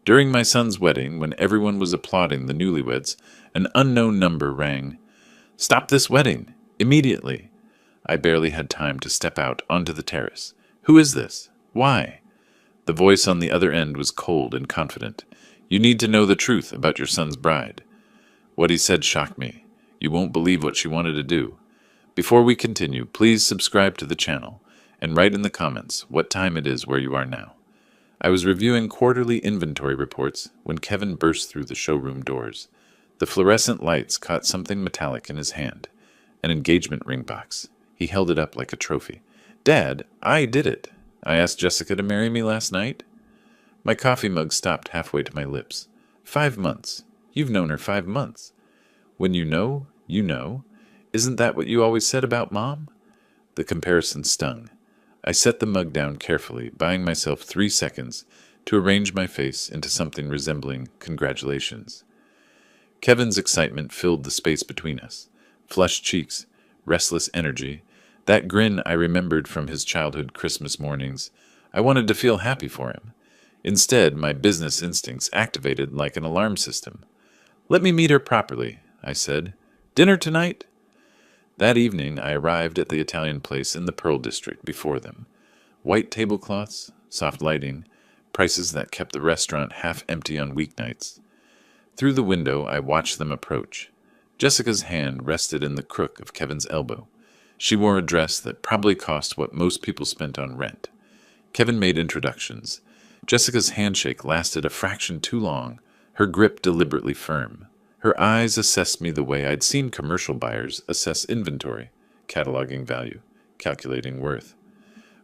During my son's wedding, when everyone was applauding the newlyweds, an unknown number rang. Stop this wedding! Immediately! I barely had time to step out onto the terrace. Who is this? Why? The voice on the other end was cold and confident. You need to know the truth about your son's bride. What he said shocked me. You won't believe what she wanted to do. Before we continue, please subscribe to the channel and write in the comments what time it is where you are now. I was reviewing quarterly inventory reports when Kevin burst through the showroom doors. The fluorescent lights caught something metallic in his hand, an engagement ring box. He held it up like a trophy. Dad, I did it. I asked Jessica to marry me last night. My coffee mug stopped halfway to my lips. 5 months. You've known her 5 months. When you know, you know. Isn't that what you always said about Mom? The comparison stung. I set the mug down carefully, buying myself 3 seconds to arrange my face into something resembling congratulations. Kevin's excitement filled the space between us. Flushed cheeks, restless energy, that grin I remembered from his childhood Christmas mornings. I wanted to feel happy for him. Instead, my business instincts activated like an alarm system. Let me meet her properly, I said. Dinner tonight? That evening, I arrived at the Italian place in the Pearl District before them. White tablecloths, soft lighting, prices that kept the restaurant half empty on weeknights. Through the window, I watched them approach. Jessica's hand rested in the crook of Kevin's elbow. She wore a dress that probably cost what most people spent on rent. Kevin made introductions. Jessica's handshake lasted a fraction too long, her grip deliberately firm. Her eyes assessed me the way I'd seen commercial buyers assess inventory, cataloging value, calculating worth.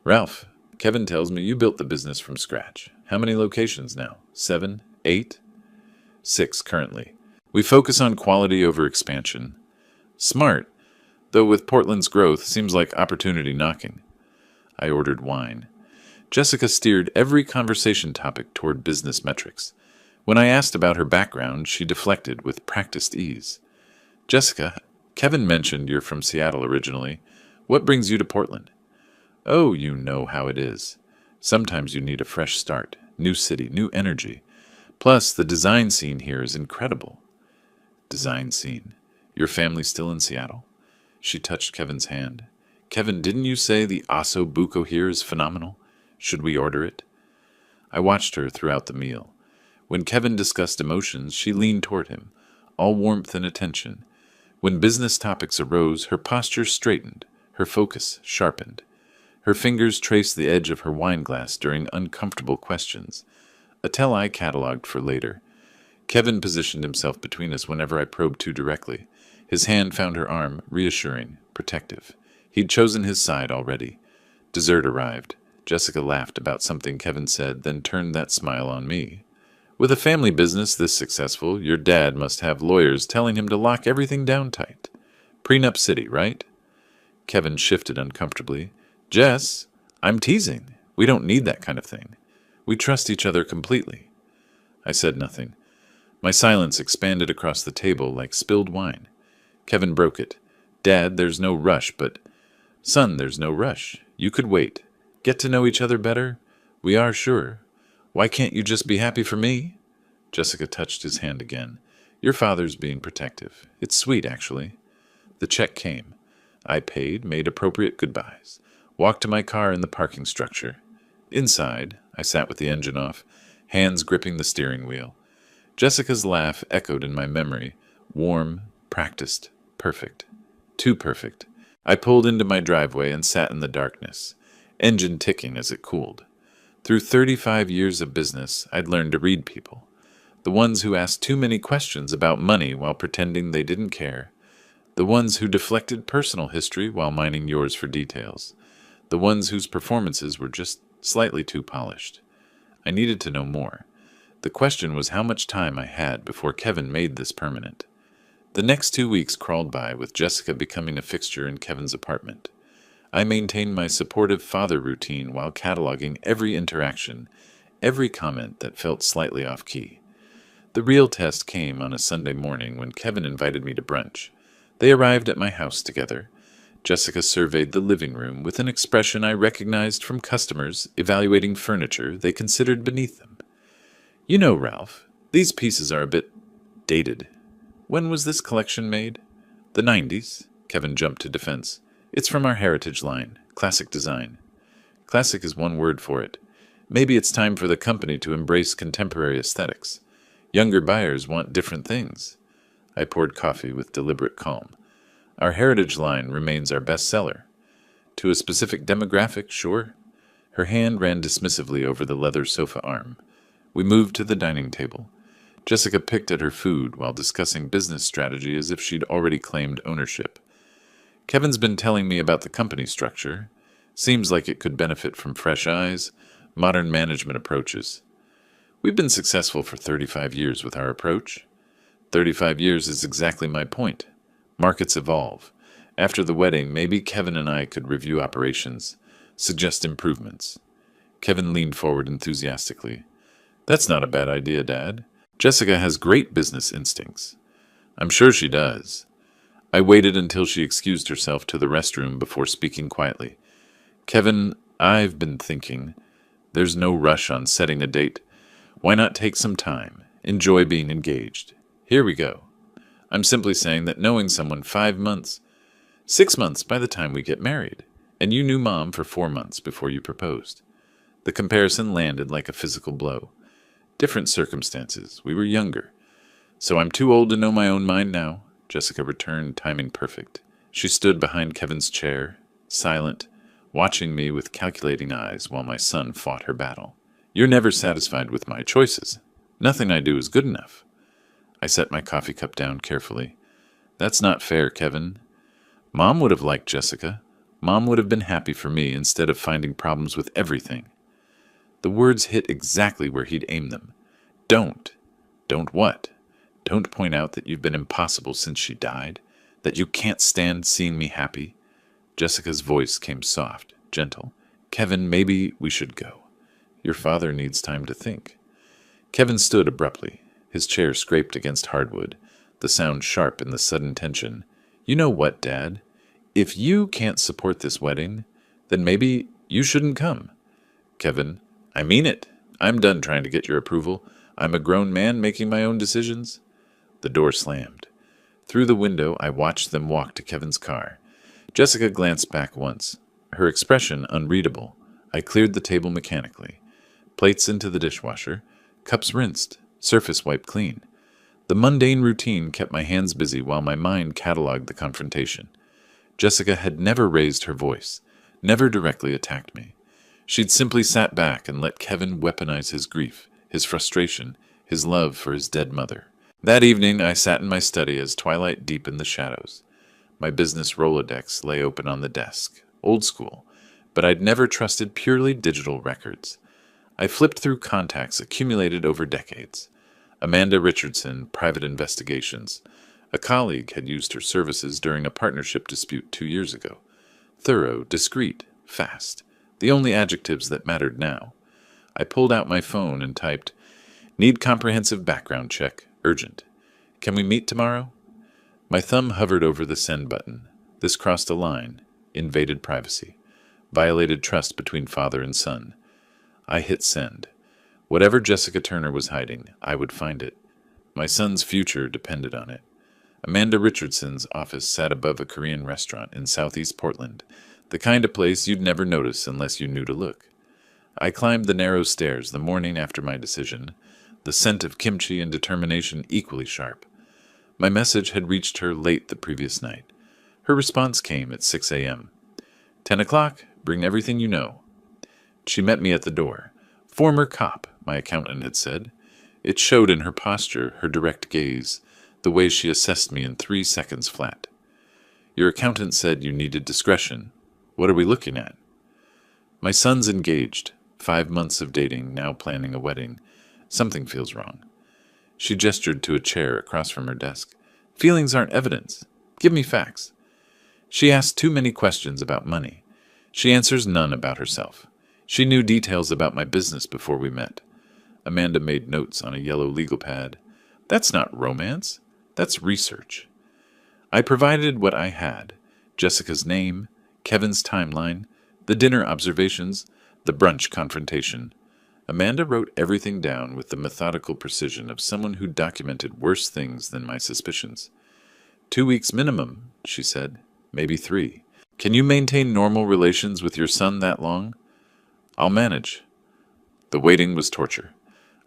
Ralph, Kevin tells me you built the business from scratch. How many locations now? 7? 8? 6 currently. We focus on quality over expansion. Smart, though with Portland's growth, seems like opportunity knocking. I ordered wine. Jessica steered every conversation topic toward business metrics. When I asked about her background, she deflected with practiced ease. Jessica, Kevin mentioned you're from Seattle originally. What brings you to Portland? Oh, you know how it is. Sometimes you need a fresh start, new city, new energy. Plus, the design scene here is incredible. Design scene. Your family still in Seattle? She touched Kevin's hand. Kevin, didn't you say the osso buco here is phenomenal? Should we order it? I watched her throughout the meal. When Kevin discussed emotions, she leaned toward him, all warmth and attention. When business topics arose, her posture straightened, her focus sharpened. Her fingers traced the edge of her wine glass during uncomfortable questions, a tell I catalogued for later. Kevin positioned himself between us whenever I probed too directly. His hand found her arm, reassuring, protective. He'd chosen his side already. Dessert arrived. Jessica laughed about something Kevin said, then turned that smile on me. With a family business this successful, your dad must have lawyers telling him to lock everything down tight. Prenup city, right? Kevin shifted uncomfortably. Jess, I'm teasing. We don't need that kind of thing. We trust each other completely. I said nothing. My silence expanded across the table like spilled wine. Kevin broke it. Dad, there's no rush, but... Son, there's no rush. You could wait. Get to know each other better? We are sure. Why can't you just be happy for me? Jessica touched his hand again. Your father's being protective. It's sweet, actually. The check came. I paid, made appropriate goodbyes, walked to my car in the parking structure. Inside, I sat with the engine off, hands gripping the steering wheel. Jessica's laugh echoed in my memory, warm, practiced, perfect. Too perfect. I pulled into my driveway and sat in the darkness, engine ticking as it cooled. Through 35 years of business, I'd learned to read people. The ones who asked too many questions about money while pretending they didn't care. The ones who deflected personal history while mining yours for details. The ones whose performances were just slightly too polished. I needed to know more. The question was how much time I had before Kevin made this permanent. The next 2 weeks crawled by with Jessica becoming a fixture in Kevin's apartment. I maintained my supportive father routine while cataloging every interaction, every comment that felt slightly off-key. The real test came on a Sunday morning when Kevin invited me to brunch. They arrived at my house together. Jessica surveyed the living room with an expression I recognized from customers evaluating furniture they considered beneath them. You know, Ralph, these pieces are a bit dated. When was this collection made? The 90s? Kevin jumped to defense. It's from our heritage line, classic design. Classic is one word for it. Maybe it's time for the company to embrace contemporary aesthetics. Younger buyers want different things. I poured coffee with deliberate calm. Our heritage line remains our best seller. To a specific demographic, sure. Her hand ran dismissively over the leather sofa arm. We moved to the dining table. Jessica picked at her food while discussing business strategy as if she'd already claimed ownership. Kevin's been telling me about the company structure. Seems like it could benefit from fresh eyes, modern management approaches. We've been successful for 35 years with our approach. 35 years is exactly my point. Markets evolve. After the wedding, maybe Kevin and I could review operations, suggest improvements. Kevin leaned forward enthusiastically. That's not a bad idea, Dad. Jessica has great business instincts. I'm sure she does. I waited until she excused herself to the restroom before speaking quietly. Kevin, I've been thinking. There's no rush on setting a date. Why not take some time? Enjoy being engaged. Here we go. I'm simply saying that knowing someone 5 months, 6 months by the time we get married, and you knew Mom for 4 months before you proposed. The comparison landed like a physical blow. Different circumstances. We were younger. So I'm too old to know my own mind now, Jessica returned, timing perfect. She stood behind Kevin's chair, silent, watching me with calculating eyes while my son fought her battle. You're never satisfied with my choices. Nothing I do is good enough. I set my coffee cup down carefully. That's not fair, Kevin. Mom would have liked Jessica. Mom would have been happy for me instead of finding problems with everything. The words hit exactly where he'd aimed them. Don't. Don't what? Don't point out that you've been impossible since she died? That you can't stand seeing me happy? Jessica's voice came soft, gentle. Kevin, maybe we should go. Your father needs time to think. Kevin stood abruptly. His chair scraped against hardwood, the sound sharp in the sudden tension. You know what, Dad? If you can't support this wedding, then maybe you shouldn't come. Kevin, I mean it. I'm done trying to get your approval. I'm a grown man making my own decisions. The door slammed. Through the window, I watched them walk to Kevin's car. Jessica glanced back once, her expression unreadable. I cleared the table mechanically. Plates into the dishwasher, cups rinsed, surface wiped clean. The mundane routine kept my hands busy while my mind cataloged the confrontation. Jessica had never raised her voice, never directly attacked me. She'd simply sat back and let Kevin weaponize his grief, his frustration, his love for his dead mother. That evening, I sat in my study as twilight deepened the shadows. My business Rolodex lay open on the desk, old school, but I'd never trusted purely digital records. I flipped through contacts accumulated over decades. Amanda Richardson, Private Investigations. A colleague had used her services during a partnership dispute 2 years ago. Thorough, discreet, fast. The only adjectives that mattered now. I pulled out my phone and typed, Need comprehensive background check. Urgent. Can we meet tomorrow? My thumb hovered over the send button. This crossed a line. Invaded privacy. Violated trust between father and son. I hit send. Whatever Jessica Turner was hiding, I would find it. My son's future depended on it. Amanda Richardson's office sat above a Korean restaurant in southeast Portland, the kind of place you'd never notice unless you knew to look. I climbed the narrow stairs the morning after my decision, the scent of kimchi and determination equally sharp. My message had reached her late the previous night. Her response came at 6 a.m. 10 o'clock, bring everything you know. She met me at the door. Former cop, my accountant had said. It showed in her posture, her direct gaze, the way she assessed me in 3 seconds flat. Your accountant said you needed discretion. What are we looking at? My son's engaged. 5 months of dating, now planning a wedding. Something feels wrong. She gestured to a chair across from her desk. Feelings aren't evidence. Give me facts. She asked too many questions about money. She answers none about herself. She knew details about my business before we met. Amanda made notes on a yellow legal pad. That's not romance. That's research. I provided what I had. Jessica's name, Kevin's timeline, the dinner observations, the brunch confrontation. Amanda wrote everything down with the methodical precision of someone who documented worse things than my suspicions. 2 weeks minimum, she said. Maybe 3. Can you maintain normal relations with your son that long? I'll manage. The waiting was torture.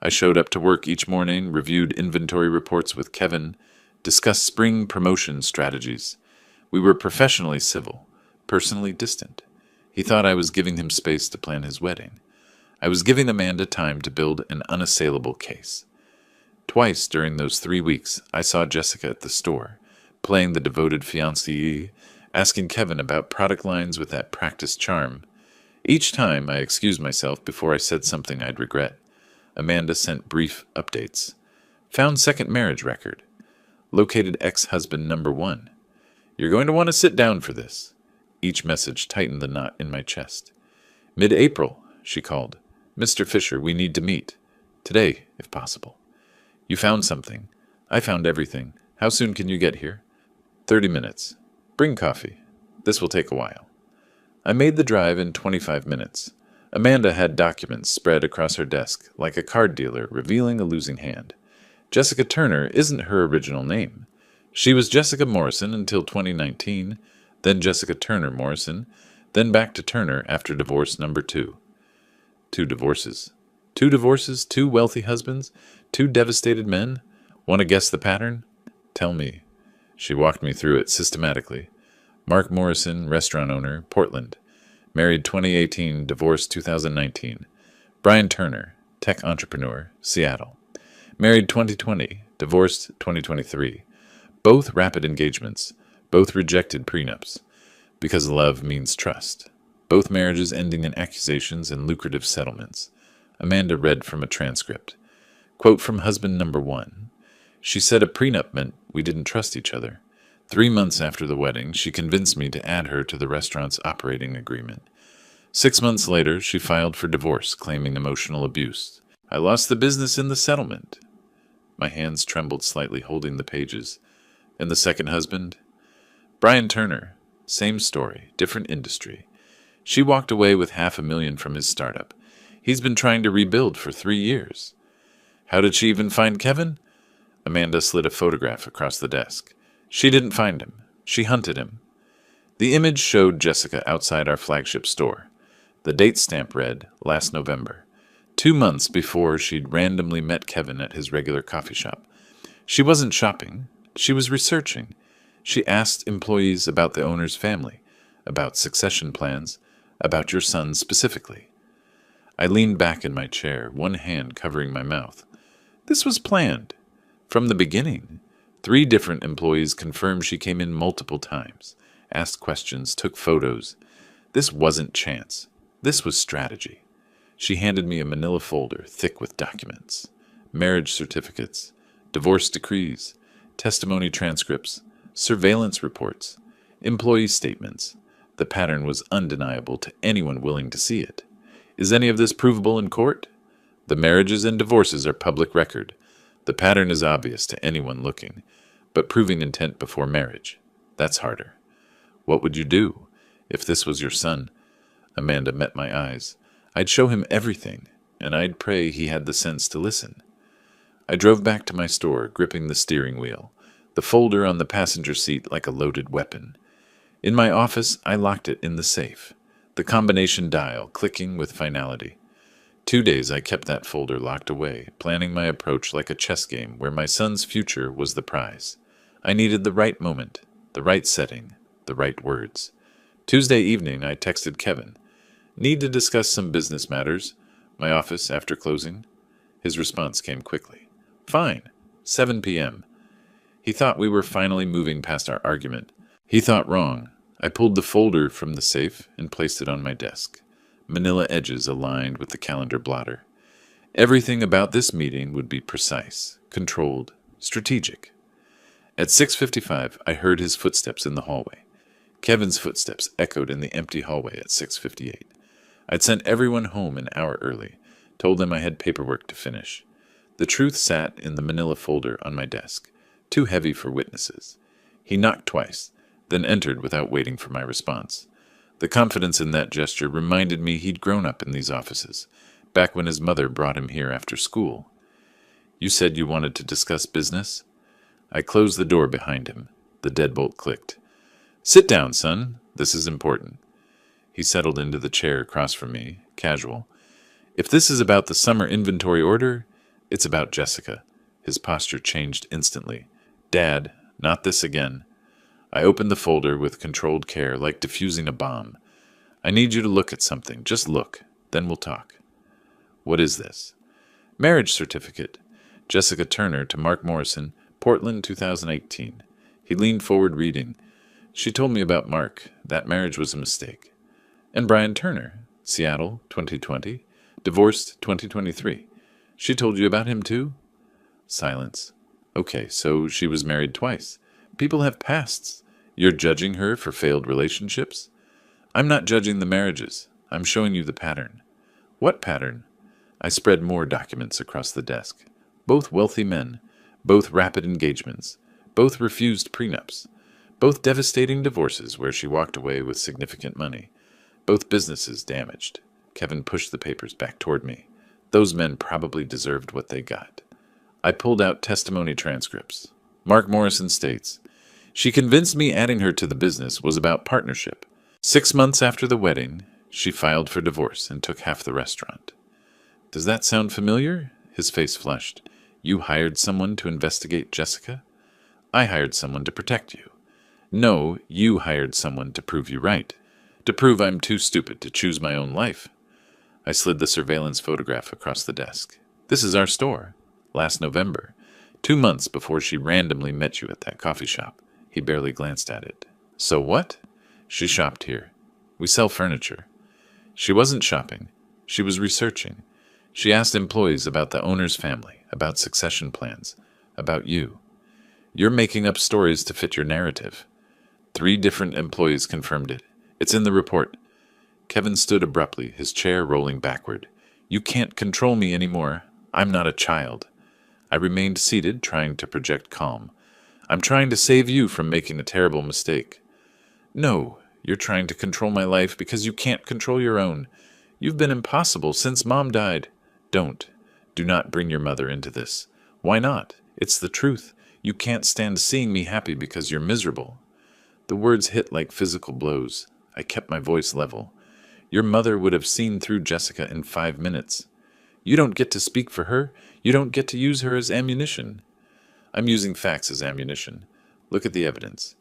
I showed up to work each morning, reviewed inventory reports with Kevin, discussed spring promotion strategies. We were professionally civil, personally distant. He thought I was giving him space to plan his wedding. I was giving Amanda time to build an unassailable case. Twice during those 3 weeks, I saw Jessica at the store, playing the devoted fiancée, asking Kevin about product lines with that practiced charm. Each time, I excused myself before I said something I'd regret. Amanda sent brief updates. Found second marriage record. Located ex-husband number 1. You're going to want to sit down for this. Each message tightened the knot in my chest. Mid-April, she called. Mr. Fisher, we need to meet. Today, if possible. You found something. I found everything. How soon can you get here? 30 minutes. Bring coffee. This will take a while. I made the drive in 25 minutes. Amanda had documents spread across her desk, like a card dealer revealing a losing hand. Jessica Turner isn't her original name. She was Jessica Morrison until 2019, then Jessica Turner Morrison, then back to Turner after divorce number 2. 2 divorces. 2 divorces, 2 wealthy husbands, 2 devastated men. Want to guess the pattern? Tell me. She walked me through it systematically. Mark Morrison, restaurant owner, Portland. Married 2018, divorced 2019. Brian Turner, tech entrepreneur, Seattle. Married 2020, divorced 2023. Both rapid engagements. Both rejected prenups. Because love means trust. Both marriages ending in accusations and lucrative settlements. Amanda read from a transcript. Quote from husband number 1. She said a prenup meant we didn't trust each other. 3 months after the wedding, she convinced me to add her to the restaurant's operating agreement. 6 months later, she filed for divorce, claiming emotional abuse. I lost the business in the settlement. My hands trembled slightly, holding the pages. And the second husband? Brian Turner. Same story, different industry. She walked away with $500,000 from his startup. He's been trying to rebuild for 3 years. How did she even find Kevin? Amanda slid a photograph across the desk. She didn't find him. She hunted him. The image showed Jessica outside our flagship store. The date stamp read, last November. 2 months before she'd randomly met Kevin at his regular coffee shop. She wasn't shopping. She was researching. She asked employees about the owner's family, about succession plans, about your son specifically. I leaned back in my chair, one hand covering my mouth. This was planned. From the beginning. 3 different employees confirmed she came in multiple times, asked questions, took photos. This wasn't chance. This was strategy. She handed me a manila folder thick with documents, marriage certificates, divorce decrees, testimony transcripts, surveillance reports, employee statements. The pattern was undeniable to anyone willing to see it. Is any of this provable in court? The marriages and divorces are public record. The pattern is obvious to anyone looking, but proving intent before marriage, that's harder. What would you do if this was your son? Amanda met my eyes. I'd show him everything, and I'd pray he had the sense to listen. I drove back to my store, gripping the steering wheel, the folder on the passenger seat like a loaded weapon. In my office, I locked it in the safe, the combination dial clicking with finality. 2 days I kept that folder locked away, planning my approach like a chess game where my son's future was the prize. I needed the right moment, the right setting, the right words. Tuesday evening, I texted Kevin. Need to discuss some business matters. My office after closing. His response came quickly. Fine. 7 p.m. He thought we were finally moving past our argument. He thought wrong. I pulled the folder from the safe and placed it on my desk. Manila edges aligned with the calendar blotter. Everything about this meeting would be precise, controlled, strategic. At 6:55, I heard his footsteps in the hallway. Kevin's footsteps echoed in the empty hallway at 6:58. I'd sent everyone home an hour early, told them I had paperwork to finish. The truth sat in the manila folder on my desk, too heavy for witnesses. He knocked twice, then entered without waiting for my response. The confidence in that gesture reminded me he'd grown up in these offices, back when his mother brought him here after school. You said you wanted to discuss business? I closed the door behind him. The deadbolt clicked. Sit down, son. This is important. He settled into the chair across from me, casual. If this is about the summer inventory order, it's about Jessica. His posture changed instantly. Dad, not this again. I opened the folder with controlled care, like diffusing a bomb. I need you to look at something. Just look. Then we'll talk. What is this? Marriage certificate. Jessica Turner to Mark Morrison, Portland, 2018. He leaned forward reading. She told me about Mark. That marriage was a mistake. And Brian Turner, Seattle, 2020. Divorced, 2023. She told you about him too? Silence. Okay, so she was married twice. People have pasts. You're judging her for failed relationships? I'm not judging the marriages. I'm showing you the pattern. What pattern? I spread more documents across the desk. Both wealthy men. Both rapid engagements. Both refused prenups. Both devastating divorces where she walked away with significant money. Both businesses damaged. Kevin pushed the papers back toward me. Those men probably deserved what they got. I pulled out testimony transcripts. Mark Morrison states, she convinced me adding her to the business was about partnership. 6 months after the wedding, she filed for divorce and took half the restaurant. Does that sound familiar? His face flushed. You hired someone to investigate Jessica? I hired someone to protect you. No, you hired someone to prove you right. To prove I'm too stupid to choose my own life. I slid the surveillance photograph across the desk. This is our store. Last November. 2 months before she randomly met you at that coffee shop. He barely glanced at it. So what? She shopped here. We sell furniture. She wasn't shopping. She was researching. She asked employees about the owner's family, about succession plans, about you. You're making up stories to fit your narrative. 3 different employees confirmed it. It's in the report. Kevin stood abruptly, his chair rolling backward. You can't control me anymore. I'm not a child. I remained seated, trying to project calm. I'm trying to save you from making a terrible mistake. No, you're trying to control my life because you can't control your own. You've been impossible since Mom died. Don't. Do not bring your mother into this. Why not? It's the truth. You can't stand seeing me happy because you're miserable. The words hit like physical blows. I kept my voice level. Your mother would have seen through Jessica in 5 minutes. You don't get to speak for her. You don't get to use her as ammunition. I'm using facts as ammunition. Look at the evidence.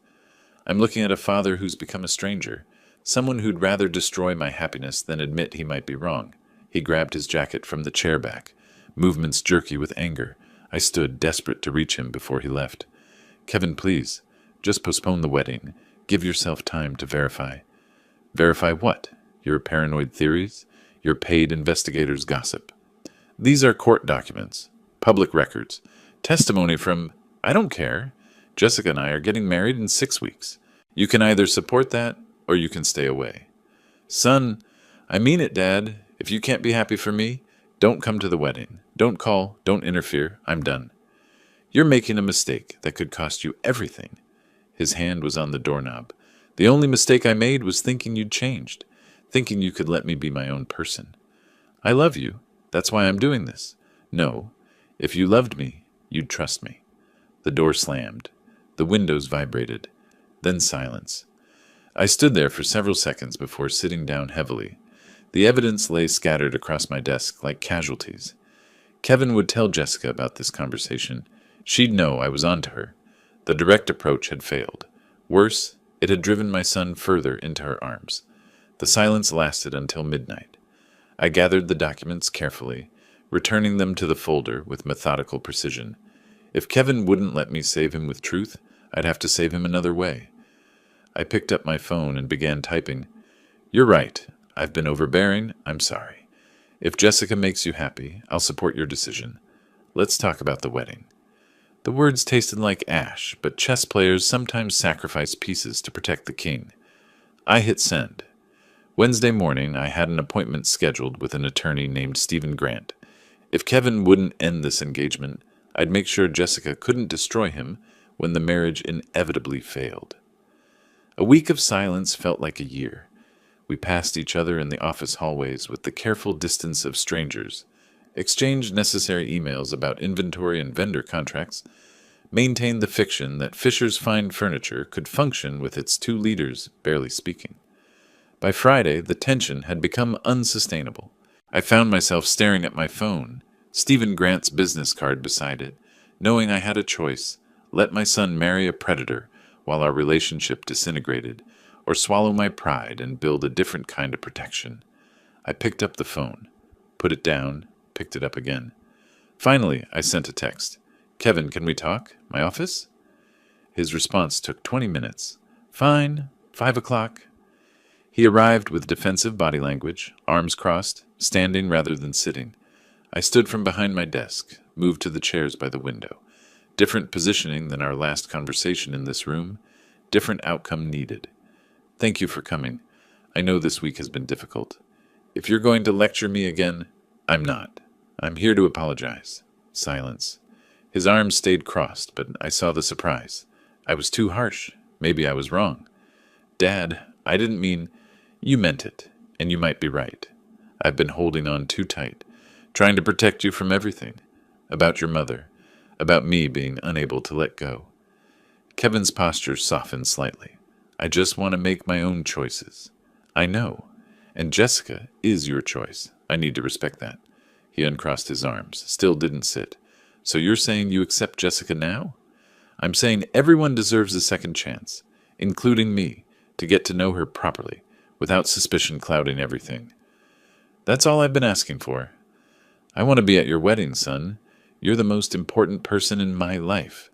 I'm looking at a father who's become a stranger, someone who'd rather destroy my happiness than admit he might be wrong. He grabbed his jacket from the chair back, movements jerky with anger. I stood, desperate to reach him before he left. Kevin, please, just postpone the wedding. Give yourself time to verify. Verify what? Your paranoid theories? Your paid investigator's gossip? These are court documents, public records, testimony from, I don't care. Jessica and I are getting married in 6 weeks. You can either support that or you can stay away. Son, I mean it, Dad. If you can't be happy for me, don't come to the wedding. Don't call. Don't interfere. I'm done. You're making a mistake that could cost you everything. His hand was on the doorknob. The only mistake I made was thinking you'd changed, thinking you could let me be my own person. I love you. That's why I'm doing this. No, if you loved me, you'd trust me. The door slammed. The windows vibrated. Then silence. I stood there for several seconds before sitting down heavily. The evidence lay scattered across my desk like casualties. Kevin would tell Jessica about this conversation. She'd know I was onto her. The direct approach had failed. Worse, it had driven my son further into her arms. The silence lasted until midnight. I gathered the documents carefully, returning them to the folder with methodical precision. If Kevin wouldn't let me save him with truth, I'd have to save him another way. I picked up my phone and began typing. You're right. I've been overbearing. I'm sorry. If Jessica makes you happy, I'll support your decision. Let's talk about the wedding. The words tasted like ash, but chess players sometimes sacrifice pieces to protect the king. I hit send. Wednesday morning, I had an appointment scheduled with an attorney named Stephen Grant. If Kevin wouldn't end this engagement, I'd make sure Jessica couldn't destroy him when the marriage inevitably failed. A week of silence felt like a year. We passed each other in the office hallways with the careful distance of strangers, exchanged necessary emails about inventory and vendor contracts, maintained the fiction that Fisher's Fine Furniture could function with its two leaders barely speaking. By Friday, the tension had become unsustainable. I found myself staring at my phone, Stephen Grant's business card beside it, knowing I had a choice: let my son marry a predator while our relationship disintegrated, or swallow my pride and build a different kind of protection. I picked up the phone, put it down, picked it up again. Finally, I sent a text. "Kevin, can we talk? My office?" His response took 20 minutes. "Fine, 5 o'clock. He arrived with defensive body language, arms crossed, standing rather than sitting. I stood from behind my desk, moved to the chairs by the window. Different positioning than our last conversation in this room, different outcome needed. "Thank you for coming. I know this week has been difficult. If you're going to lecture me again, I'm not. I'm here to apologize." Silence. His arms stayed crossed, but I saw the surprise. I was too harsh. Maybe I was wrong. "Dad, I didn't mean—" "You meant it, and you might be right. I've been holding on too tight, trying to protect you from everything. About your mother, about me being unable to let go." Kevin's posture softened slightly. "I just want to make my own choices." "I know. And Jessica is your choice. I need to respect that." He uncrossed his arms, still didn't sit. "So you're saying you accept Jessica now?" "I'm saying everyone deserves a second chance, including me, to get to know her properly, without suspicion clouding everything. That's all I've been asking for. I want to be at your wedding, son. You're the most important person in my life.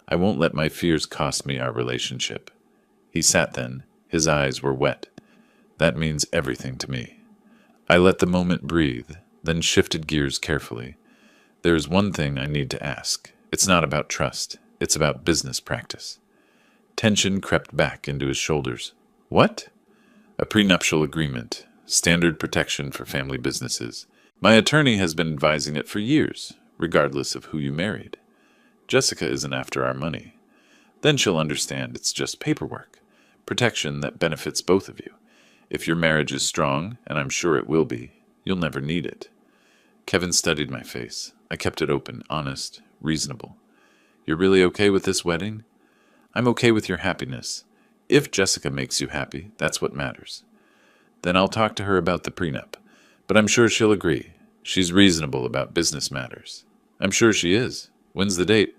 I won't let my fears cost me our relationship." He sat then. His eyes were wet. "That means everything to me." I let the moment breathe, then shifted gears carefully. "There is one thing I need to ask. It's not about trust. It's about business practice." Tension crept back into his shoulders. "What?" "A prenuptial agreement. Standard protection for family businesses. My attorney has been advising it for years, regardless of who you married. Jessica isn't after our money. Then she'll understand it's just paperwork. Protection that benefits both of you. If your marriage is strong, and I'm sure it will be, you'll never need it." Kevin studied my face. I kept it open, honest, reasonable. "You're really okay with this wedding?" "I'm okay with your happiness. If Jessica makes you happy, that's what matters." "Then I'll talk to her about the prenup. But I'm sure she'll agree. She's reasonable about business matters." "I'm sure she is. When's the date?"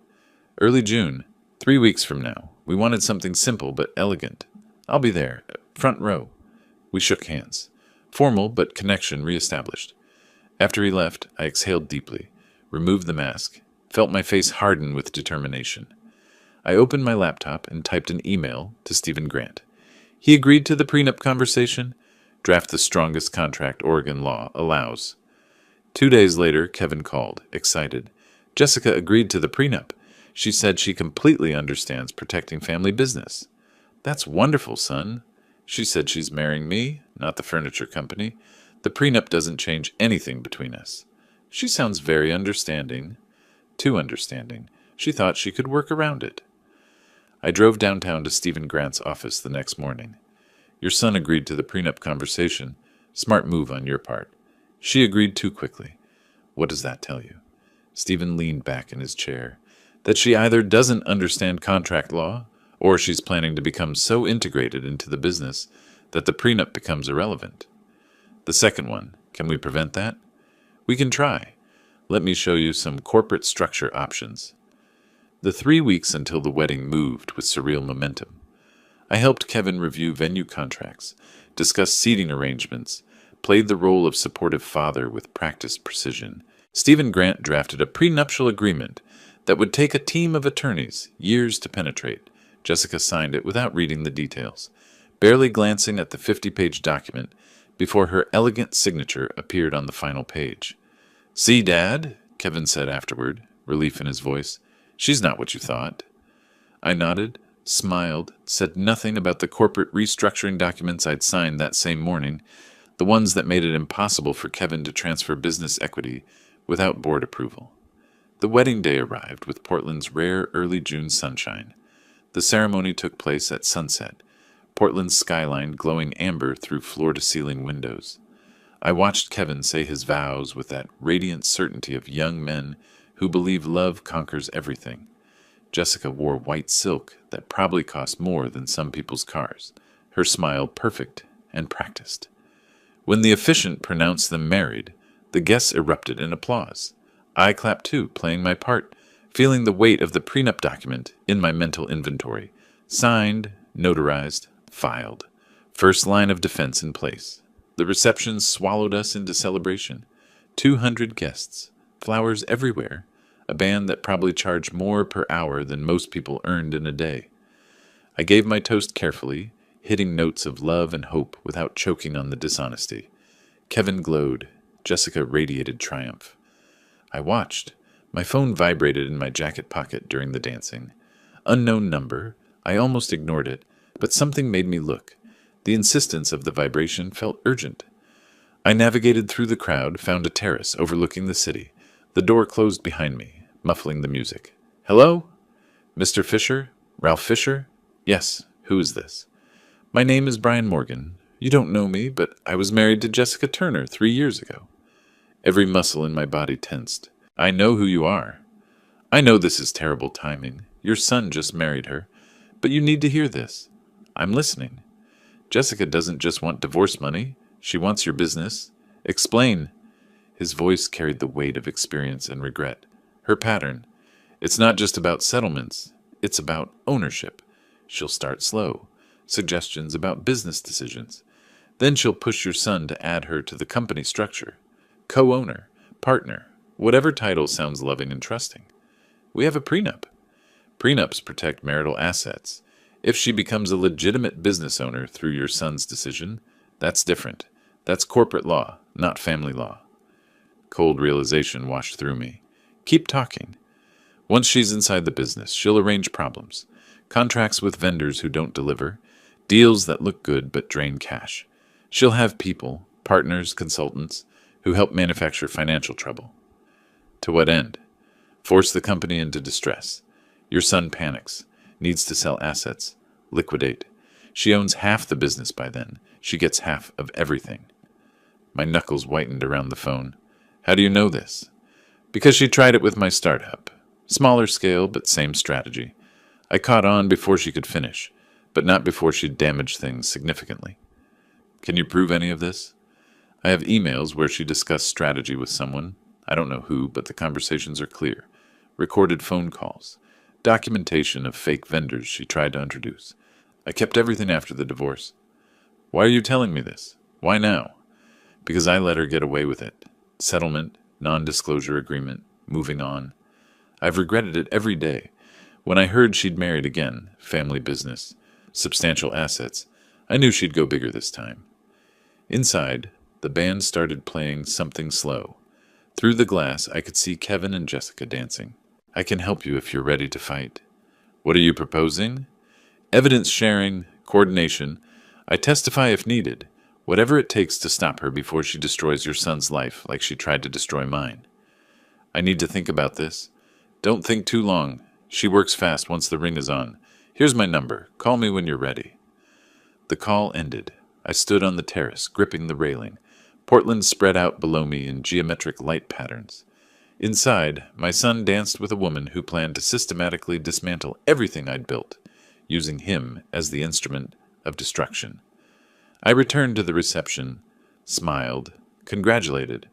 "Early June. 3 weeks from now. We wanted something simple but elegant. I'll be there, front row." We shook hands. Formal, but connection reestablished. After he left, I exhaled deeply, removed the mask, felt my face harden with determination. I opened my laptop and typed an email to Stephen Grant. He agreed to the prenup conversation. Draft the strongest contract Oregon law allows. 2 days later, Kevin called, excited. Jessica agreed to the prenup. She said she completely understands protecting family business. "That's wonderful, son." She said she's marrying me, not the furniture company. The prenup doesn't change anything between us. She sounds very understanding. Too understanding. She thought she could work around it. I drove downtown to Stephen Grant's office the next morning. "Your son agreed to the prenup conversation. Smart move on your part." "She agreed too quickly." "What does that tell you?" Stephen leaned back in his chair. "That she either doesn't understand contract law, or she's planning to become so integrated into the business that the prenup becomes irrelevant." "The second one. Can we prevent that?" "We can try. Let me show you some corporate structure options." The 3 weeks until the wedding moved with surreal momentum. I helped Kevin review venue contracts, discuss seating arrangements, played the role of supportive father with practiced precision. Stephen Grant drafted a prenuptial agreement that would take a team of attorneys years to penetrate. Jessica signed it without reading the details, barely glancing at the 50-page document before her elegant signature appeared on the final page. "See, Dad?" Kevin said afterward, relief in his voice. "She's not what you thought." I nodded, smiled, said nothing about the corporate restructuring documents I'd signed that same morning, the ones that made it impossible for Kevin to transfer business equity without board approval. The wedding day arrived with Portland's rare early June sunshine. The ceremony took place at sunset, Portland's skyline glowing amber through floor-to-ceiling windows. I watched Kevin say his vows with that radiant certainty of young men who believe love conquers everything. Jessica wore white silk that probably cost more than some people's cars, her smile perfect and practiced. When the officiant pronounced them married, the guests erupted in applause. I clapped too, playing my part, feeling the weight of the prenup document in my mental inventory. Signed, notarized, filed. First line of defense in place. The reception swallowed us into celebration. 200 guests, flowers everywhere, a band that probably charged more per hour than most people earned in a day. I gave my toast carefully, hitting notes of love and hope without choking on the dishonesty. Kevin glowed. Jessica radiated triumph. I watched. My phone vibrated in my jacket pocket during the dancing. Unknown number. I almost ignored it, but something made me look. The insistence of the vibration felt urgent. I navigated through the crowd, found a terrace overlooking the city. The door closed behind me, muffling the music. Hello? Mr. Fisher? Ralph Fisher? Yes. Who is this? My name is Brian Morgan. You don't know me, but I was married to Jessica Turner 3 years ago. Every muscle in my body tensed. I know who you are. I know this is terrible timing. Your son just married her. But you need to hear this. I'm listening. Jessica doesn't just want divorce money. She wants your business. Explain. His voice carried the weight of experience and regret. Her pattern. It's not just about settlements. It's about ownership. She'll start slow. Suggestions about business decisions. Then she'll push your son to add her to the company structure. Co-owner, partner, whatever title sounds loving and trusting. We have a prenup. Prenups protect marital assets. If she becomes a legitimate business owner through your son's decision, that's different. That's corporate law, not family law. Cold realization washed through me. Keep talking. Once she's inside the business, she'll arrange problems. Contracts with vendors who don't deliver. Deals that look good but drain cash. She'll have people, partners, consultants, who help manufacture financial trouble. To what end? Force the company into distress. Your son panics, needs to sell assets, liquidate. She owns half the business by then. She gets half of everything. My knuckles whitened around the phone. How do you know this? Because she tried it with my startup. Smaller scale, but same strategy. I caught on before she could finish, but not before she'd damaged things significantly. Can you prove any of this? I have emails where she discussed strategy with someone. I don't know who, but the conversations are clear. Recorded phone calls. Documentation of fake vendors she tried to introduce. I kept everything after the divorce. Why are you telling me this? Why now? Because I let her get away with it. Settlement, non-disclosure agreement, moving on. I've regretted it every day. When I heard she'd married again, family business, substantial assets, I knew she'd go bigger this time. Inside, the band started playing something slow. Through the glass, I could see Kevin and Jessica dancing. I can help you if you're ready to fight. What are you proposing? Evidence sharing, coordination. I testify if needed. Whatever it takes to stop her before she destroys your son's life like she tried to destroy mine. I need to think about this. Don't think too long. She works fast once the ring is on. Here's my number. Call me when you're ready. The call ended. I stood on the terrace, gripping the railing. Portland spread out below me in geometric light patterns. Inside, my son danced with a woman who planned to systematically dismantle everything I'd built, using him as the instrument of destruction. I returned to the reception, smiled, congratulated,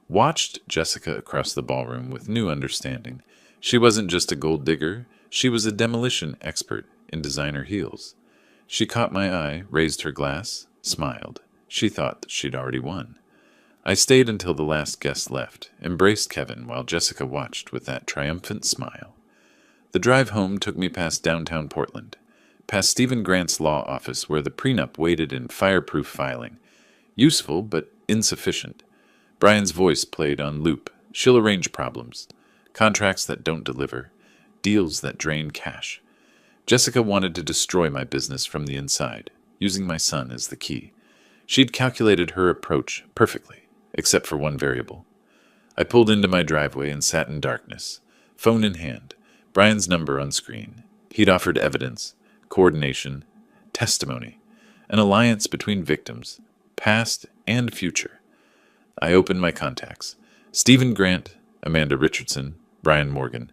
watched Jessica across the ballroom with new understanding. She wasn't just a gold digger, she was a demolition expert in designer heels. She caught my eye, raised her glass, smiled. She thought that she'd already won. I stayed until the last guest left, embraced Kevin while Jessica watched with that triumphant smile. The drive home took me past downtown Portland, past Stephen Grant's law office where the prenup waited in fireproof filing. Useful, but insufficient. Brian's voice played on loop. She'll arrange problems. Contracts that don't deliver. Deals that drain cash. Jessica wanted to destroy my business from the inside, using my son as the key. She'd calculated her approach perfectly, except for one variable. I pulled into my driveway and sat in darkness, phone in hand, Brian's number on screen. He'd offered evidence, coordination, testimony. an alliance between victims, past and future. I opened my contacts. Stephen Grant, Amanda Richardson, Brian Morgan.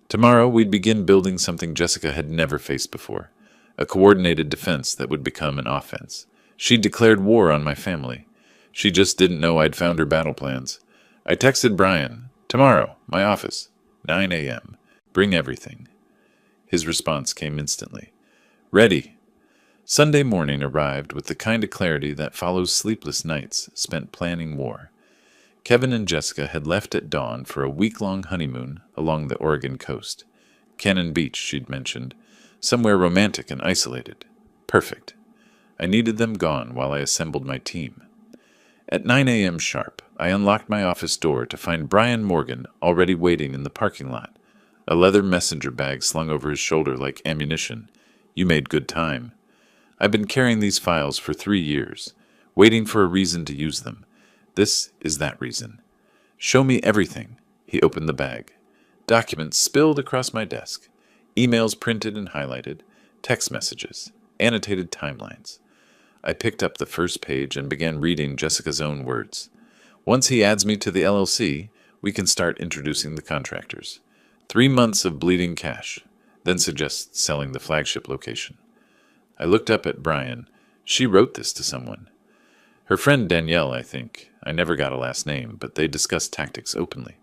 Tomorrow we'd begin building something Jessica had never faced before, a coordinated defense that would become an offense. She'd declared war on my family. She just didn't know I'd found her battle plans. I texted Brian, "Tomorrow, my office, 9 a.m. Bring everything." His response came instantly. "Ready." Sunday morning arrived with the kind of clarity that follows sleepless nights spent planning war. Kevin and Jessica had left at dawn for a week-long honeymoon along the Oregon coast. Cannon Beach, she'd mentioned. Somewhere romantic and isolated. Perfect. I needed them gone while I assembled my team. At 9 a.m. sharp, I unlocked my office door to find Brian Morgan already waiting in the parking lot, a leather messenger bag slung over his shoulder like ammunition. "You made good time. I've been carrying these files for 3 years, waiting for a reason to use them. This is that reason." "Show me everything." He opened the bag. Documents spilled across my desk. Emails printed and highlighted. Text messages. Annotated timelines. I picked up the first page and began reading Jessica's own words. "Once he adds me to the LLC, we can start introducing the contractors. 3 months of bleeding cash. Then suggests selling the flagship location." I looked up at Brian. She wrote this to someone. Her friend Danielle, I think. I never got a last name, but they discussed tactics openly.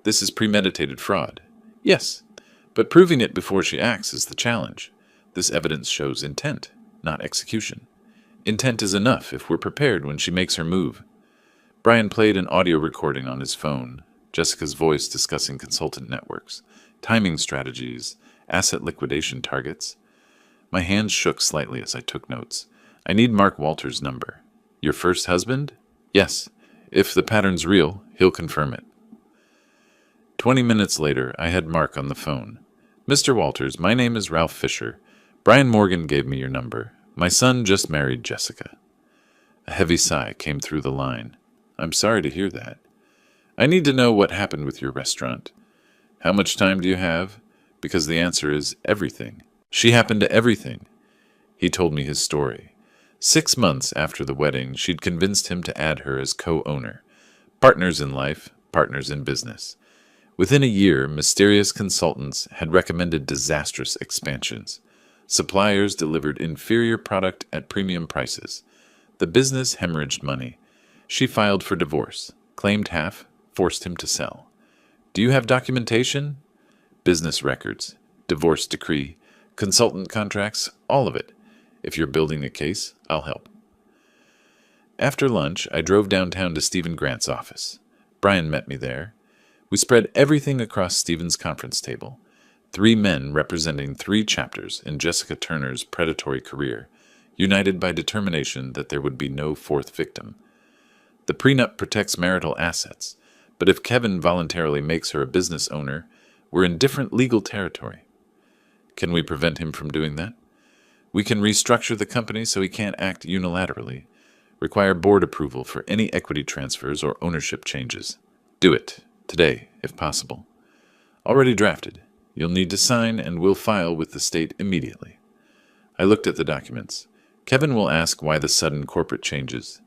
"This is premeditated fraud." "Yes, but proving it before she acts is the challenge. This evidence shows intent, not execution. Intent is enough if we're prepared when she makes her move." Brian played an audio recording on his phone, Jessica's voice discussing consultant networks, timing strategies, asset liquidation targets. My hands shook slightly as I took notes. "I need Mark Walter's number." "Your first husband?" "Yes. If the pattern's real, he'll confirm it." 20 minutes later, I had Mark on the phone. "Mr. Walters, my name is Ralph Fisher. Brian Morgan gave me your number. My son just married Jessica." A heavy sigh came through the line. "I'm sorry to hear that. I need to know what happened with your restaurant. How much time do you have? Because the answer is everything. She happened to everything." He told me his story. 6 months after the wedding, she'd convinced him to add her as co-owner. Partners in life, partners in business. Within a year, mysterious consultants had recommended disastrous expansions. Suppliers delivered inferior product at premium prices. The business hemorrhaged money. She filed for divorce, claimed half, forced him to sell. "Do you have documentation?" "Business records, divorce decree, consultant contracts, all of it. If you're building a case, I'll help." After lunch, I drove downtown to Stephen Grant's office. Brian met me there. We spread everything across Stephen's conference table. 3 men representing 3 chapters in Jessica Turner's predatory career, united by determination that there would be no 4th victim. The prenup protects marital assets, but if Kevin voluntarily makes her a business owner, we're in different legal territory. Can we prevent him from doing that? We can restructure the company so he can't act unilaterally, require board approval for any equity transfers or ownership changes. Do it, today, if possible. Already drafted. You'll need to sign and we'll file with the state immediately. I looked at the documents. Kevin will ask why the sudden corporate changes.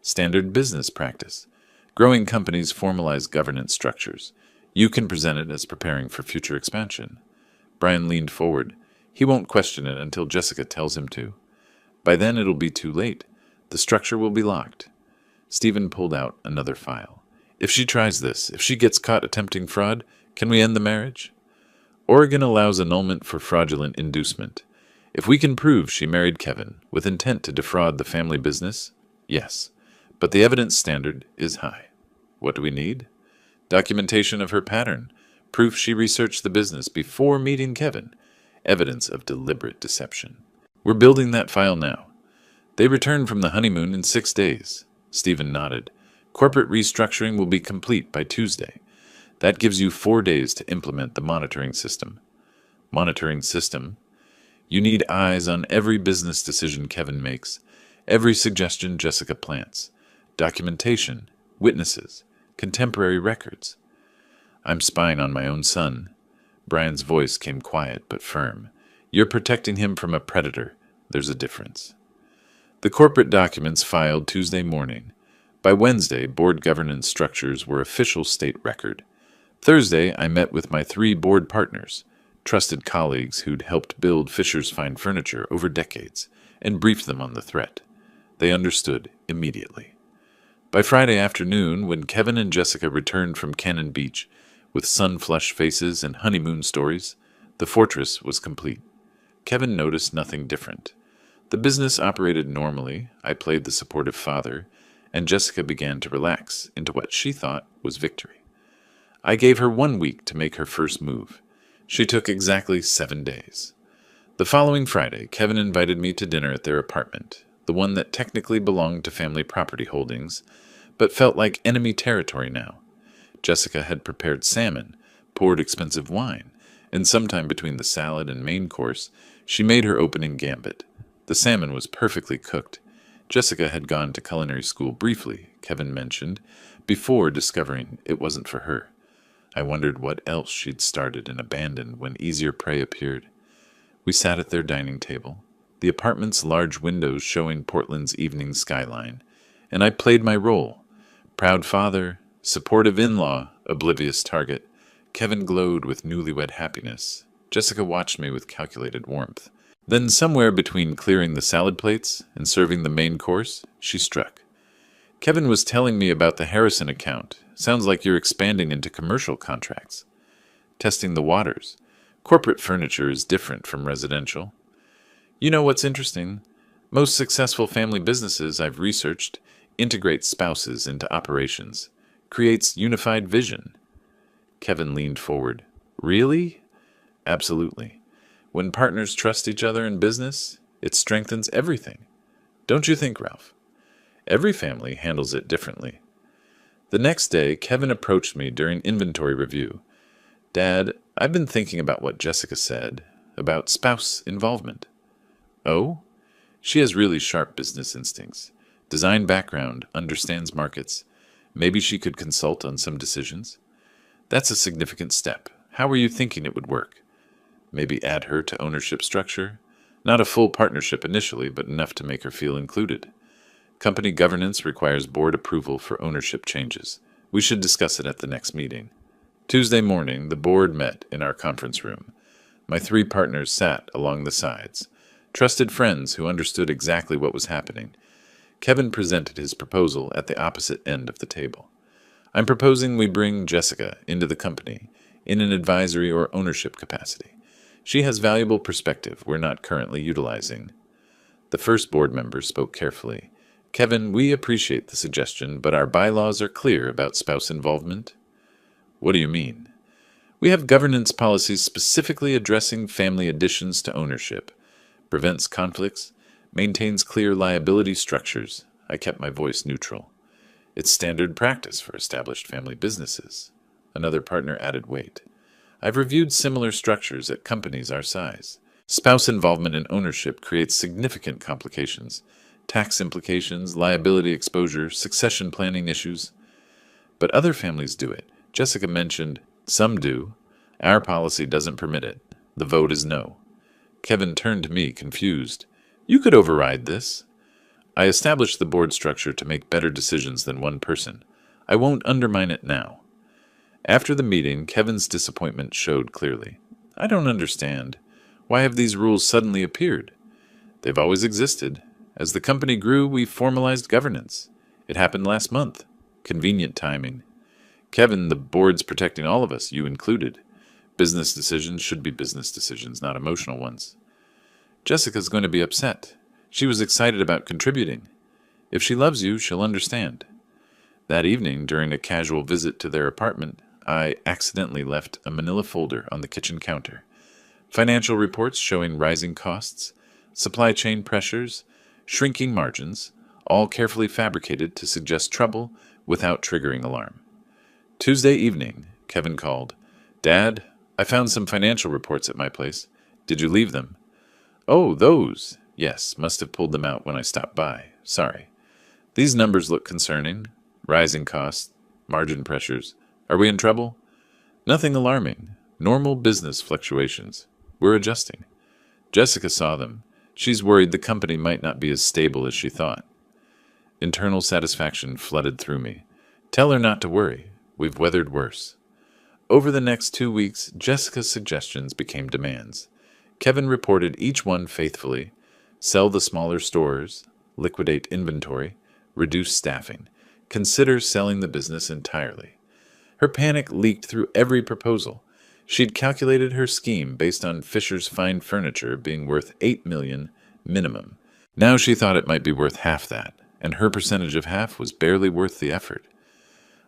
Standard business practice. Growing companies formalize governance structures. You can present it as preparing for future expansion. Brian leaned forward. He won't question it until Jessica tells him to. By then it'll be too late. The structure will be locked. Stephen pulled out another file. If she tries this, if she gets caught attempting fraud, can we end the marriage? Oregon allows annulment for fraudulent inducement. If we can prove she married Kevin with intent to defraud the family business, yes. But the evidence standard is high. What do we need? Documentation of her pattern. Proof she researched the business before meeting Kevin. Evidence of deliberate deception. We're building that file now. They return from the honeymoon in 6 days. Stephen nodded. Corporate restructuring will be complete by Tuesday. That gives you 4 days to implement the monitoring system. Monitoring system? You need eyes on every business decision Kevin makes, every suggestion Jessica plants, documentation, witnesses, contemporary records. I'm spying on my own son. Brian's voice came quiet but firm. You're protecting him from a predator. There's a difference. The corporate documents filed Tuesday morning. By Wednesday, board governance structures were official state record. Thursday, I met with my 3 board partners, trusted colleagues who'd helped build Fisher's Fine Furniture over decades, and briefed them on the threat. They understood immediately. By Friday afternoon, when Kevin and Jessica returned from Cannon Beach with sun-flushed faces and honeymoon stories, the fortress was complete. Kevin noticed nothing different. The business operated normally, I played the supportive father, and Jessica began to relax into what she thought was victory. I gave her 1 week to make her first move. She took exactly 7 days. The following Friday, Kevin invited me to dinner at their apartment, the one that technically belonged to family property holdings, but felt like enemy territory now. Jessica had prepared salmon, poured expensive wine, and sometime between the salad and main course, she made her opening gambit. The salmon was perfectly cooked. Jessica had gone to culinary school briefly, Kevin mentioned, before discovering it wasn't for her. I wondered what else she'd started and abandoned when easier prey appeared. We sat at their dining table, the apartment's large windows showing Portland's evening skyline, and I played my role. Proud father, supportive in-law, oblivious target. Kevin glowed with newlywed happiness. Jessica watched me with calculated warmth. Then somewhere between clearing the salad plates and serving the main course, she struck. Kevin was telling me about the Harrison account. Sounds like you're expanding into commercial contracts. Testing the waters. Corporate furniture is different from residential. You know what's interesting? Most successful family businesses I've researched integrate spouses into operations, creates unified vision. Kevin leaned forward. Really? Absolutely. When partners trust each other in business, it strengthens everything. Don't you think, Ralph? Every family handles it differently. The next day, Kevin approached me during inventory review. Dad, I've been thinking about what Jessica said, about spouse involvement. Oh? She has really sharp business instincts. Design background, understands markets. Maybe she could consult on some decisions. That's a significant step. How were you thinking it would work? Maybe add her to ownership structure? Not a full partnership initially, but enough to make her feel included. Company governance requires board approval for ownership changes. We should discuss it at the next meeting. Tuesday morning, the board met in our conference room. My 3 partners sat along the sides, trusted friends who understood exactly what was happening. Kevin presented his proposal at the opposite end of the table. I'm proposing we bring Jessica into the company in an advisory or ownership capacity. She has valuable perspective we're not currently utilizing. The first board member spoke carefully. Kevin, we appreciate the suggestion, but our bylaws are clear about spouse involvement. What do you mean? We have governance policies specifically addressing family additions to ownership, prevents conflicts, maintains clear liability structures. I kept my voice neutral. It's standard practice for established family businesses. Another partner added weight. I've reviewed similar structures at companies our size. Spouse involvement in ownership creates significant complications. Tax implications, liability exposure, succession planning issues. But other families do it. Jessica mentioned, some do. Our policy doesn't permit it. The vote is no. Kevin turned to me, confused. You could override this. I established the board structure to make better decisions than one person. I won't undermine it now. After the meeting, Kevin's disappointment showed clearly. I don't understand. Why have these rules suddenly appeared? They've always existed. As the company grew, we formalized governance. It happened last month. Convenient timing. Kevin, the board's protecting all of us, you included. Business decisions should be business decisions, not emotional ones. Jessica's going to be upset. She was excited about contributing. If she loves you, she'll understand. That evening, during a casual visit to their apartment, I accidentally left a manila folder on the kitchen counter. Financial reports showing rising costs, supply chain pressures, shrinking margins, all carefully fabricated to suggest trouble without triggering alarm. Tuesday evening, Kevin called. Dad, I found some financial reports at my place. Did you leave them? Oh, those. Yes, must have pulled them out when I stopped by. Sorry. These numbers look concerning. Rising costs, margin pressures. Are we in trouble? Nothing alarming. Normal business fluctuations. We're adjusting. Jessica saw them. She's worried the company might not be as stable as she thought. Internal satisfaction flooded through me. Tell her not to worry. We've weathered worse. Over the next 2 weeks, Jessica's suggestions became demands. Kevin reported each one faithfully: sell the smaller stores, liquidate inventory, reduce staffing, consider selling the business entirely. Her panic leaked through every proposal. She'd calculated her scheme based on Fisher's fine furniture being worth $8 million minimum. Now she thought it might be worth half that, and her percentage of half was barely worth the effort.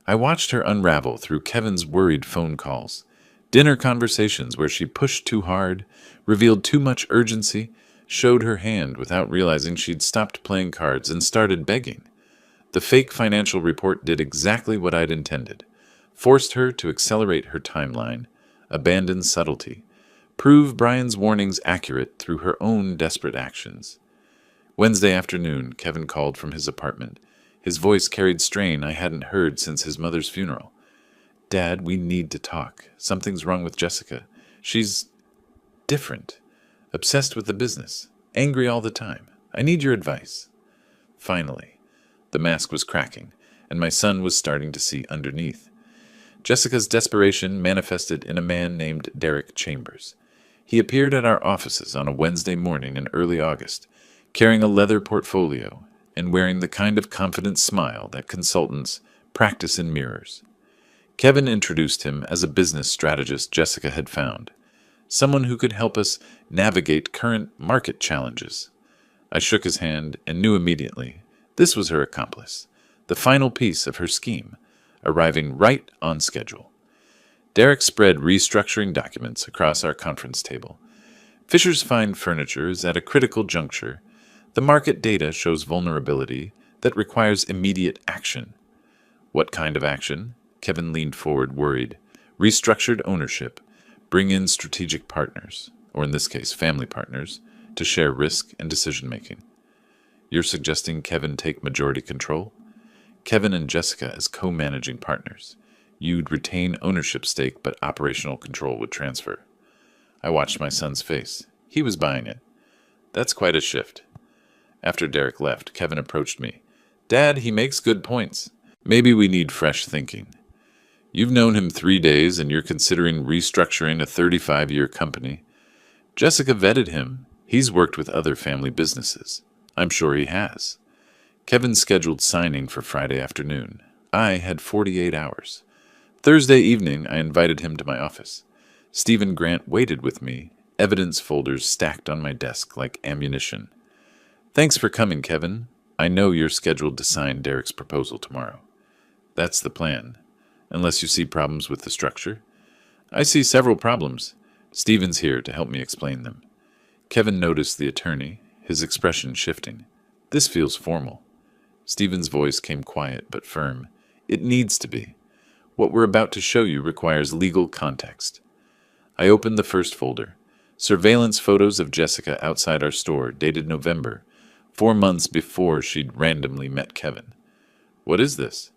I watched her unravel through Kevin's worried phone calls, dinner conversations where she pushed too hard, revealed too much urgency, showed her hand without realizing she'd stopped playing cards and started begging. The fake financial report did exactly what I'd intended: forced her to accelerate her timeline, abandon subtlety, prove Brian's warnings accurate through her own desperate actions. Wednesday afternoon, Kevin called from his apartment. His voice carried strain I hadn't heard since his mother's funeral. "Dad, we need to talk. Something's wrong with Jessica. She's different, obsessed with the business, angry all the time. I need your advice." Finally, the mask was cracking, and my son was starting to see underneath. Jessica's desperation manifested in a man named Derek Chambers. He appeared at our offices on a Wednesday morning in early August, carrying a leather portfolio and wearing the kind of confident smile that consultants practice in mirrors. Kevin introduced him as a business strategist Jessica had found, someone who could help us navigate current market challenges. I shook his hand and knew immediately this was her accomplice, the final piece of her scheme, arriving right on schedule. Derek spread restructuring documents across our conference table. Fisher's fine furniture is at a critical juncture. The market data shows vulnerability that requires immediate action. What kind of action? Kevin leaned forward, worried. Restructured ownership. Bring in strategic partners, or in this case, family partners, to share risk and decision-making. You're suggesting Kevin take majority control? Kevin and Jessica as co-managing partners. You'd retain ownership stake, but operational control would transfer. I watched my son's face. He was buying it. That's quite a shift. After Derek left, Kevin approached me. "Dad, he makes good points. Maybe we need fresh thinking. You've known him 3 days and you're considering restructuring a 35-year company. Jessica vetted him. He's worked with other family businesses. I'm sure he has." Kevin scheduled signing for Friday afternoon. I had 48 hours. Thursday evening, I invited him to my office. Stephen Grant waited with me, evidence folders stacked on my desk like ammunition. "Thanks for coming, Kevin. I know you're scheduled to sign Derek's proposal tomorrow." "That's the plan. Unless you see problems with the structure." "I see several problems. Stephen's here to help me explain them." Kevin noticed the attorney, his expression shifting. "This feels formal." Stephen's voice came quiet but firm. "It needs to be. What we're about to show you requires legal context." I opened the first folder. Surveillance photos of Jessica outside our store, dated November, 4 months before she'd randomly met Kevin. "What is this?"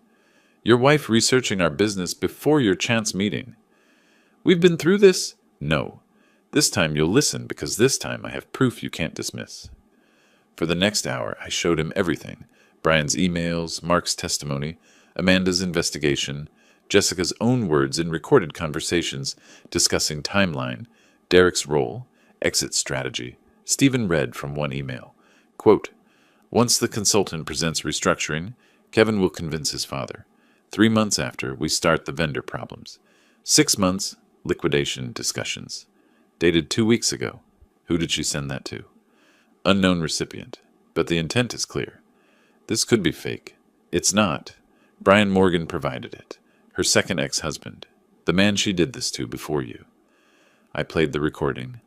"Your wife researching our business before your chance meeting." "We've been through this?" "No. This time you'll listen, because this time I have proof you can't dismiss." For the next hour, I showed him everything: Brian's emails, Mark's testimony, Amanda's investigation, Jessica's own words in recorded conversations discussing timeline, Derek's role, exit strategy. Stephen read from one email. Quote, "Once the consultant presents restructuring, Kevin will convince his father. 3 months after, we start the vendor problems. 6 months, liquidation discussions." Dated 2 weeks ago. Who did she send that to? Unknown recipient. But the intent is clear. This could be fake. It's not. Brian Morgan provided it. Her second ex-husband. The man she did this to before you. I played the recording.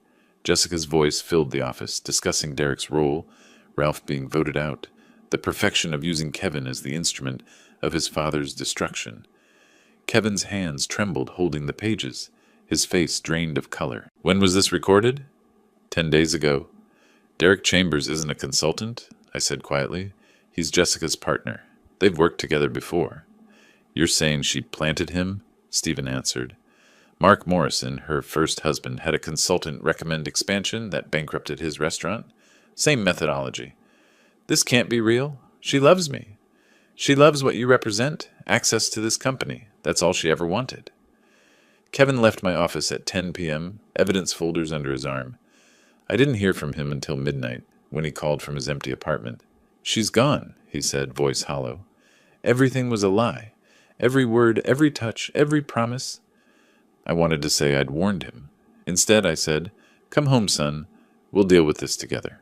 Jessica's voice filled the office, discussing Derek's role, Ralph being voted out, the perfection of using Kevin as the instrument of his father's destruction. Kevin's hands trembled holding the pages, his face drained of color. When was this recorded? 10 days ago. Derek Chambers isn't a consultant, I said quietly. He's Jessica's partner. They've worked together before. You're saying she planted him? Stephen answered. Mark Morrison, her first husband, had a consultant recommend expansion that bankrupted his restaurant. Same methodology. This can't be real. She loves me. She loves what you represent, access to this company. That's all she ever wanted. Kevin left my office at 10 p.m., evidence folders under his arm. I didn't hear from him until midnight, when he called from his empty apartment. She's gone, he said, voice hollow. Everything was a lie. Every word, every touch, every promise. I wanted to say I'd warned him. Instead, I said, "Come home, son. We'll deal with this together."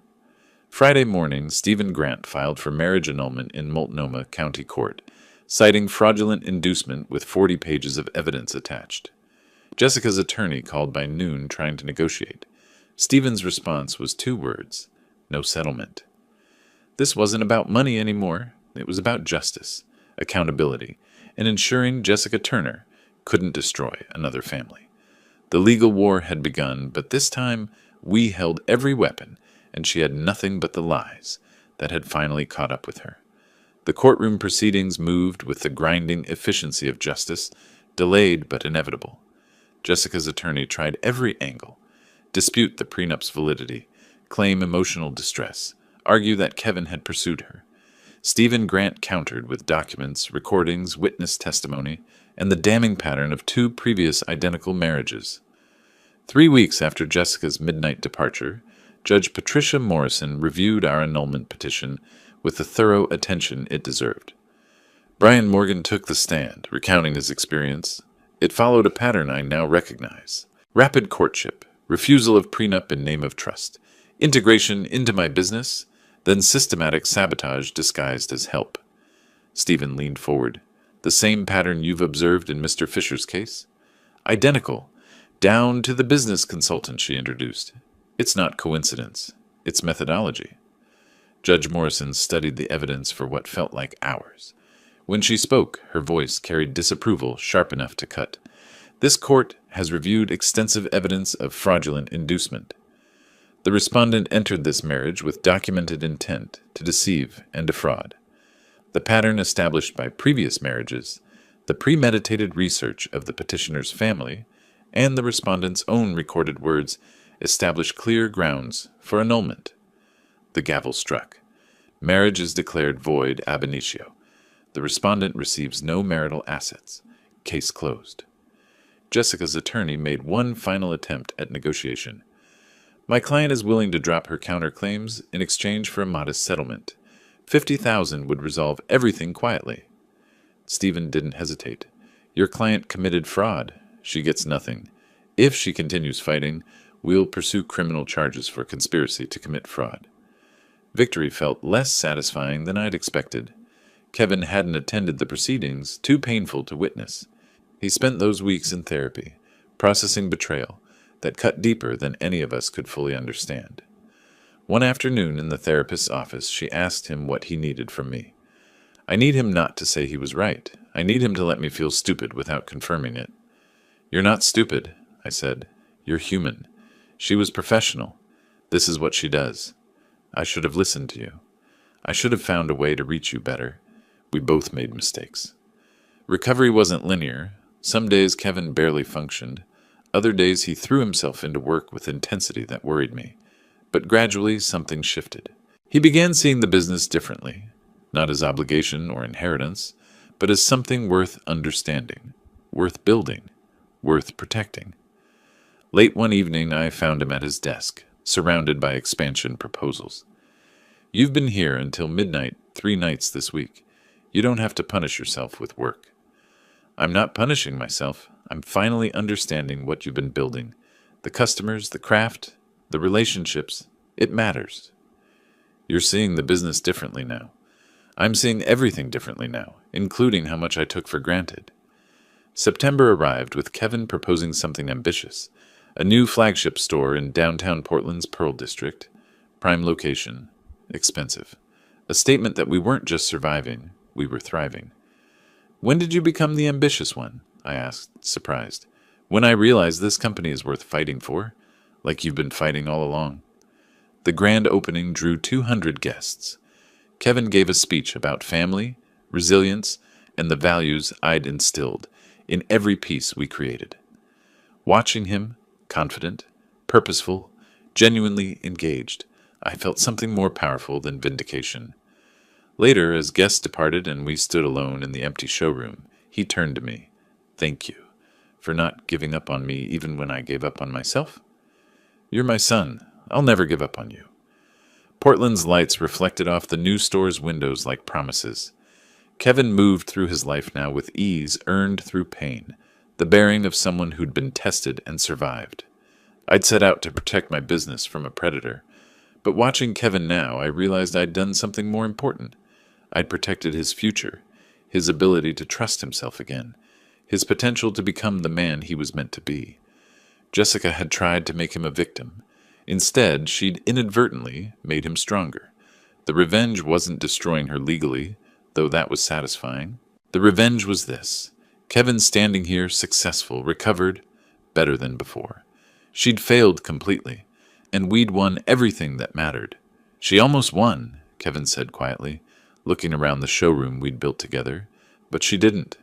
Friday morning, Stephen Grant filed for marriage annulment in Multnomah County Court, citing fraudulent inducement with 40 pages of evidence attached. Jessica's attorney called by noon trying to negotiate. Stephen's response was 2 words: no settlement. This wasn't about money anymore. It was about justice, accountability, and ensuring Jessica Turner couldn't destroy another family. The legal war had begun, but this time we held every weapon, and she had nothing but the lies that had finally caught up with her. The courtroom proceedings moved with the grinding efficiency of justice, delayed but inevitable. Jessica's attorney tried every angle: dispute the prenup's validity, claim emotional distress, argue that Kevin had pursued her. Stephen Grant countered with documents, recordings, witness testimony, and the damning pattern of 2 previous identical marriages. 3 weeks after Jessica's midnight departure, Judge Patricia Morrison reviewed our annulment petition with the thorough attention it deserved. Brian Morgan took the stand, recounting his experience. It followed a pattern I now recognize: rapid courtship, refusal of prenup in name of trust, integration into my business, then systematic sabotage disguised as help. Stephen leaned forward. The same pattern you've observed in Mr. Fisher's case? Identical, down to the business consultant she introduced. It's not coincidence. It's methodology. Judge Morrison studied the evidence for what felt like hours. When she spoke, her voice carried disapproval sharp enough to cut. This court has reviewed extensive evidence of fraudulent inducement. The respondent entered this marriage with documented intent to deceive and defraud. The pattern established by previous marriages, the premeditated research of the petitioner's family, and the respondent's own recorded words establish clear grounds for annulment. The gavel struck. Marriage is declared void ab initio. The respondent receives no marital assets. Case closed. Jessica's attorney made one final attempt at negotiation. My client is willing to drop her counterclaims in exchange for a modest settlement. $50,000 would resolve everything quietly. Stephen didn't hesitate. Your client committed fraud. She gets nothing. If she continues fighting, we'll pursue criminal charges for conspiracy to commit fraud. Victory felt less satisfying than I'd expected. Kevin hadn't attended the proceedings, too painful to witness. He spent those weeks in therapy, processing betrayal that cut deeper than any of us could fully understand. One afternoon in the therapist's office, she asked him what he needed from me. I need him not to say he was right. I need him to let me feel stupid without confirming it. You're not stupid, I said. You're human. She was professional. This is what she does. I should have listened to you. I should have found a way to reach you better. We both made mistakes. Recovery wasn't linear. Some days Kevin barely functioned. Other days he threw himself into work with intensity that worried me. But gradually something shifted. He began seeing the business differently, not as obligation or inheritance, but as something worth understanding, worth building, worth protecting. Late one evening I found him at his desk, surrounded by expansion proposals. You've been here until midnight 3 nights this week. You don't have to punish yourself with work. I'm not punishing myself. I'm finally understanding what you've been building. The customers, the craft, the relationships. It matters. You're seeing the business differently now. I'm seeing everything differently now, including how much I took for granted. September arrived with Kevin proposing something ambitious. A new flagship store in downtown Portland's Pearl District. Prime location. Expensive. A statement that we weren't just surviving, we were thriving. When did you become the ambitious one? I asked, surprised. When I realized this company is worth fighting for, like you've been fighting all along. The grand opening drew 200 guests. Kevin gave a speech about family, resilience, and the values I'd instilled in every piece we created. Watching him, confident, purposeful, genuinely engaged, I felt something more powerful than vindication. Later, as guests departed and we stood alone in the empty showroom, he turned to me. "Thank you for not giving up on me even when I gave up on myself. You're my son. I'll never give up on you." Portland's lights reflected off the new store's windows like promises. Kevin moved through his life now with ease earned through pain, the bearing of someone who'd been tested and survived. I'd set out to protect my business from a predator, but watching Kevin now, I realized I'd done something more important. I'd protected his future, his ability to trust himself again, his potential to become the man he was meant to be. Jessica had tried to make him a victim. Instead, she'd inadvertently made him stronger. The revenge wasn't destroying her legally, though that was satisfying. The revenge was this: Kevin standing here, successful, recovered, better than before. She'd failed completely, and we'd won everything that mattered. "She almost won," Kevin said quietly, looking around the showroom we'd built together, "but she didn't."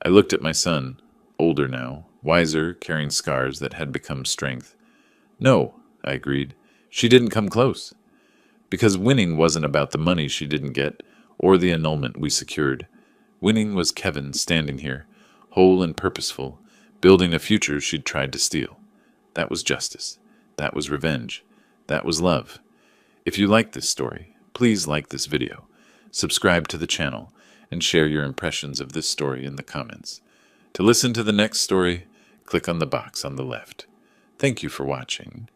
I looked at my son, older now, wiser, carrying scars that had become strength. "No," I agreed, "she didn't come close." Because winning wasn't about the money she didn't get or the annulment we secured. Winning was Kevin standing here, whole and purposeful, building a future she'd tried to steal. That was justice. That was revenge. That was love. If you like this story, please like this video, subscribe to the channel, and share your impressions of this story in the comments. To listen to the next story, click on the box on the left. Thank you for watching.